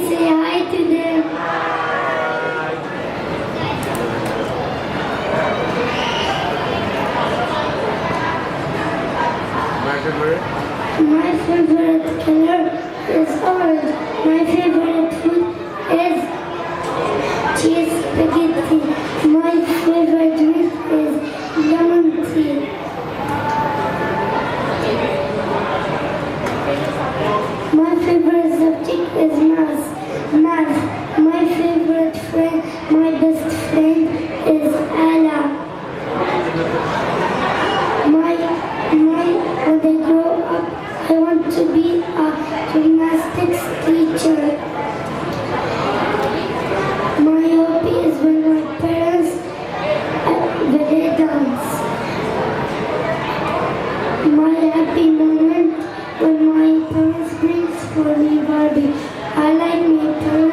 say hi to them. My favorite? My favorite color is orange. My favorite food is cheese spaghetti. My favorite drink is lemon tea. My favorite subject is math. My favorite friend, my best friend is Ella. When I grow up, I want to be a gymnastics teacher. My hobby is when my parents when they dance. My happy moment when my parents brings for me Barbie. I like my parents